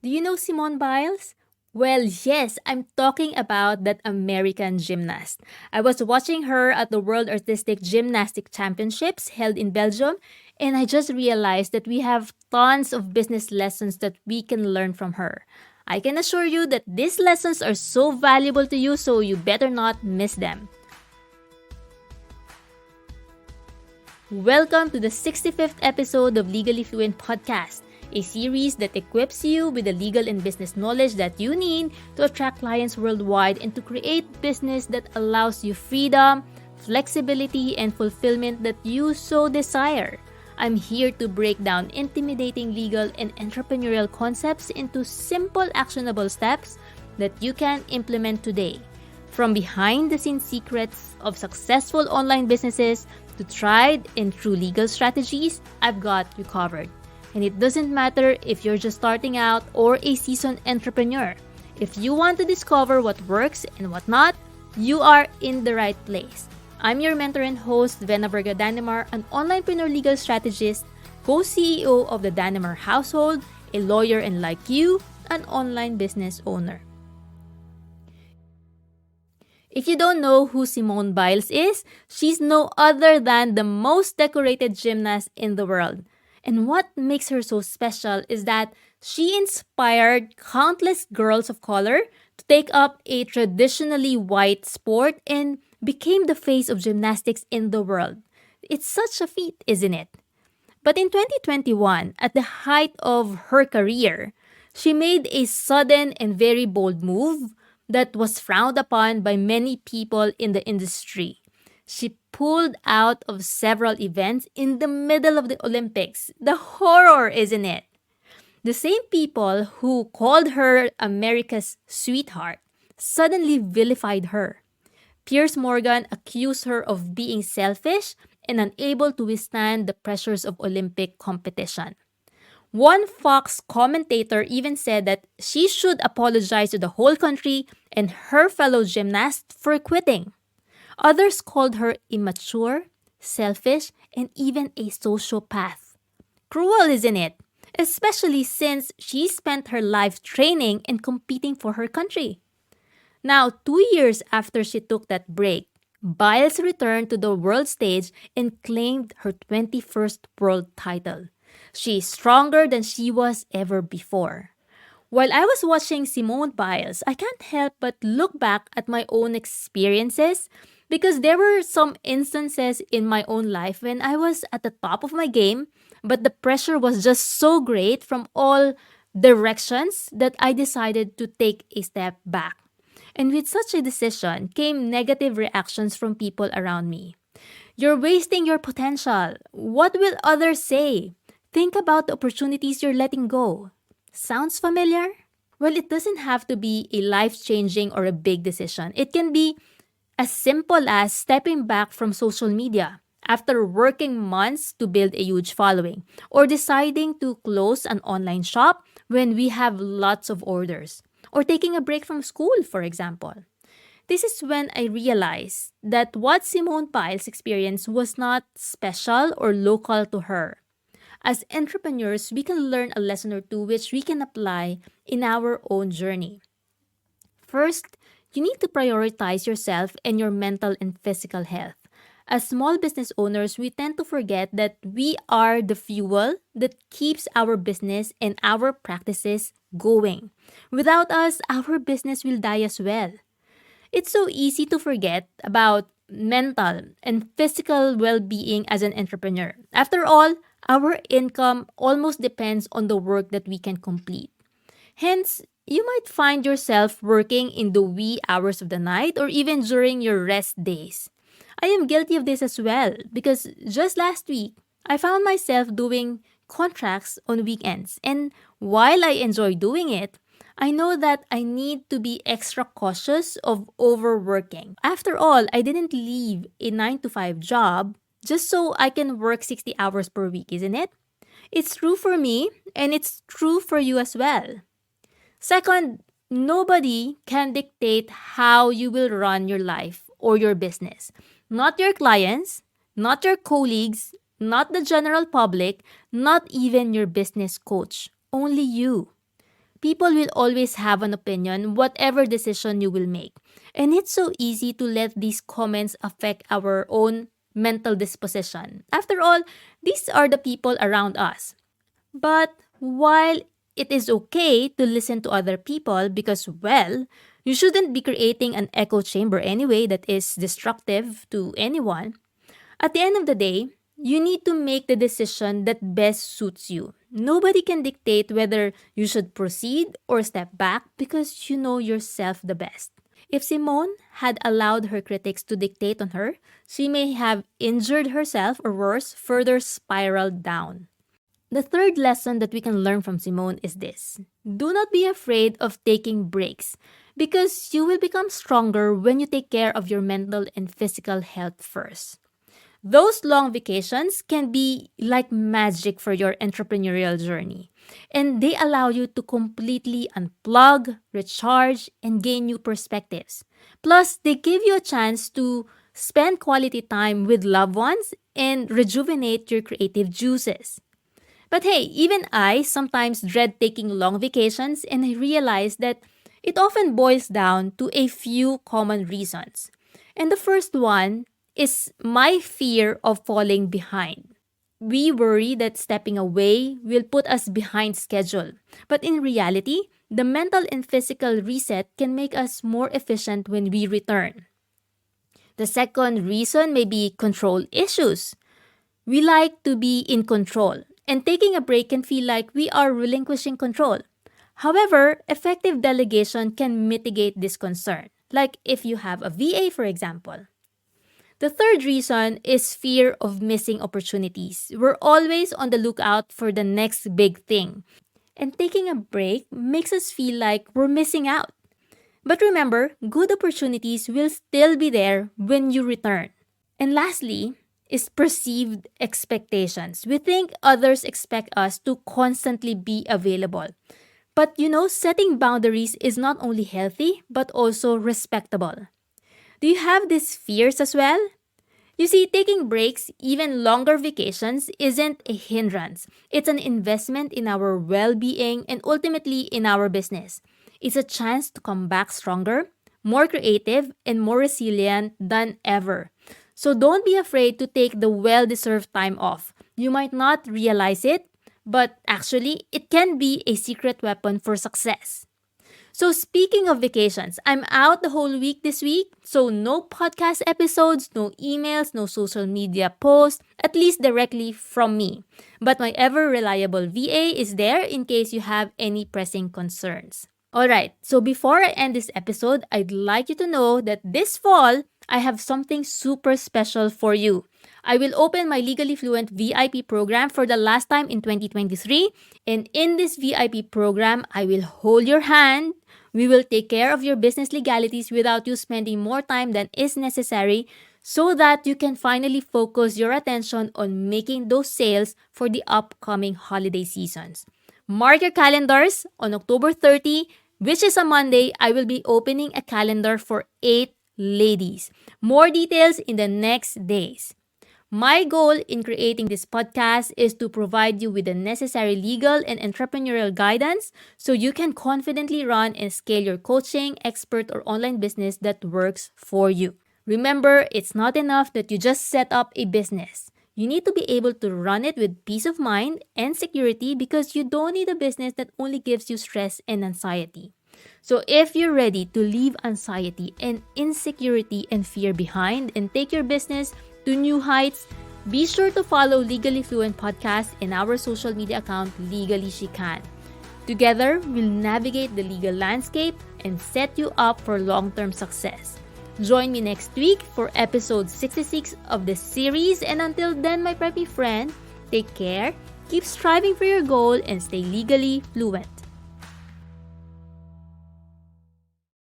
Do you know Simone Biles? Well, yes, I'm talking about that American gymnast. I was watching her at the World Artistic Gymnastic Championships held in Belgium, and I just realized that we have tons of business lessons that we can learn from her. I can assure you that these lessons are so valuable to you, so you better not miss them. Welcome to the 65th episode of Legally Fluent Podcast, a series that equips you with the legal and business knowledge that you need to attract clients worldwide and to create business that allows you freedom, flexibility, and fulfillment that you so desire. I'm here to break down intimidating legal and entrepreneurial concepts into simple, actionable steps that you can implement today. From behind the scenes secrets of successful online businesses to tried and true legal strategies, I've got you covered. And it doesn't matter if you're just starting out or a seasoned entrepreneur. If you want to discover what works and what not, you are in the right place. I'm your mentor and host, Vena Verga Danimar, an onlinepreneur legal strategist, co-CEO of the Danimar household, a lawyer, and like you, an online business owner. If you don't know who Simone Biles is, she's no other than the most decorated gymnast in the world. And what makes her so special is that she inspired countless girls of color to take up a traditionally white sport and became the face of gymnastics in the world. It's such a feat, isn't it? But in 2021, at the height of her career, she made a sudden and very bold move that was frowned upon by many people in the industry. She pulled out of several events in the middle of the Olympics. The horror, isn't it? The same people who called her America's sweetheart suddenly vilified her. Piers Morgan accused her of being selfish and unable to withstand the pressures of Olympic competition. One Fox commentator even said that she should apologize to the whole country and her fellow gymnasts for quitting. Others called her immature, selfish, and even a sociopath. Cruel, isn't it? Especially since she spent her life training and competing for her country. Now, 2 years after she took that break, Biles returned to the world stage and claimed her 21st world title. She is stronger than she was ever before. While I was watching Simone Biles, I can't help but look back at my own experiences because there were some instances in my own life when I was at the top of my game, but the pressure was just so great from all directions that I decided to take a step back. And with such a decision came negative reactions from people around me. You're wasting your potential. What will others say? Think about the opportunities you're letting go. Sounds familiar? Well, it doesn't have to be a life-changing or a big decision. It can be as simple as stepping back from social media after working months to build a huge following, or deciding to close an online shop when we have lots of orders, or taking a break from school, for example. This is when I realized that what Simone Biles experienced was not special or local to her. As entrepreneurs, we can learn a lesson or two which we can apply in our own journey. First, you need to prioritize yourself and your mental and physical health. As small business owners, we tend to forget that we are the fuel that keeps our business and our practices going. Without us, our business will die as well. It's so easy to forget about mental and physical well being as an entrepreneur. After all, our income almost depends on the work that we can complete. Hence, you might find yourself working in the wee hours of the night or even during your rest days. I am guilty of this as well because just last week, I found myself doing contracts on weekends. And while I enjoy doing it, I know that I need to be extra cautious of overworking. After all, I didn't leave a 9 to 5 job just so I can work 60 hours per week, isn't it? It's true for me and it's true for you as well. Second, nobody can dictate how you will run your life or your business. Not your clients, not your colleagues, not the general public, not even your business coach. Only you. people will always have an opinion, whatever decision you will make. And it's so easy to let these comments affect our own mental disposition. After all, these are the people around us. But while it is okay to listen to other people because, well, you shouldn't be creating an echo chamber anyway that is destructive to anyone. At the end of the day, you need to make the decision that best suits you. Nobody can dictate whether you should proceed or step back because you know yourself the best. If Simone had allowed her critics to dictate on her, she may have injured herself or worse, further spiraled down. The third lesson that we can learn from Simone is this: do not be afraid of taking breaks because you will become stronger when you take care of your mental and physical health first. Those long vacations can be like magic for your entrepreneurial journey, and they allow you to completely unplug, recharge, and gain new perspectives. Plus, they give you a chance to spend quality time with loved ones and rejuvenate your creative juices. But hey, even I sometimes dread taking long vacations, and I realize that it often boils down to a few common reasons. And the first one is my fear of falling behind. We worry that stepping away will put us behind schedule. But in reality, the mental and physical reset can make us more efficient when we return. The second reason may be control issues. We like to be in control, and taking a break can feel like we are relinquishing control. However, effective delegation can mitigate this concern, like if you have a VA, for example. The third reason is fear of missing opportunities. We're always on the lookout for the next big thing, and taking a break makes us feel like we're missing out. But remember, good opportunities will still be there when you return. And lastly, is perceived expectations. We think others expect us to constantly be available. But setting boundaries is not only healthy, but also respectable. Do you have these fears as well? You see, taking breaks, even longer vacations, isn't a hindrance. It's an investment in our well-being and ultimately in our business. It's a chance to come back stronger, more creative, and more resilient than ever. So don't be afraid to take the well-deserved time off. You might not realize it, but actually, it can be a secret weapon for success. So speaking of vacations, I'm out the whole week this week, so no podcast episodes, no emails, no social media posts, at least directly from me. But my ever-reliable VA is there in case you have any pressing concerns. Alright, so before I end this episode, I'd like you to know that this fall, I have something super special for you. I will open my Legally Fluent VIP program for the last time in 2023. And in this VIP program, I will hold your hand. We will take care of your business legalities without you spending more time than is necessary so that you can finally focus your attention on making those sales for the upcoming holiday seasons. Mark your calendars on October 30, which is a Monday. I will be opening a calendar for 8 ladies. More details in the next days. My goal in creating this podcast is to provide you with the necessary legal and entrepreneurial guidance so you can confidently run and scale your coaching, expert, or online business that works for you. Remember, it's not enough that you just set up a business. You need to be able to run it with peace of mind and security because you don't need a business that only gives you stress and anxiety. So if you're ready to leave anxiety and insecurity and fear behind and take your business to new heights, be sure to follow Legally Fluent Podcast and our social media account, Legally She Can. Together, we'll navigate the legal landscape and set you up for long-term success. Join me next week for episode 66 of this series, and until then, my preppy friend, take care, keep striving for your goal, and stay legally fluent.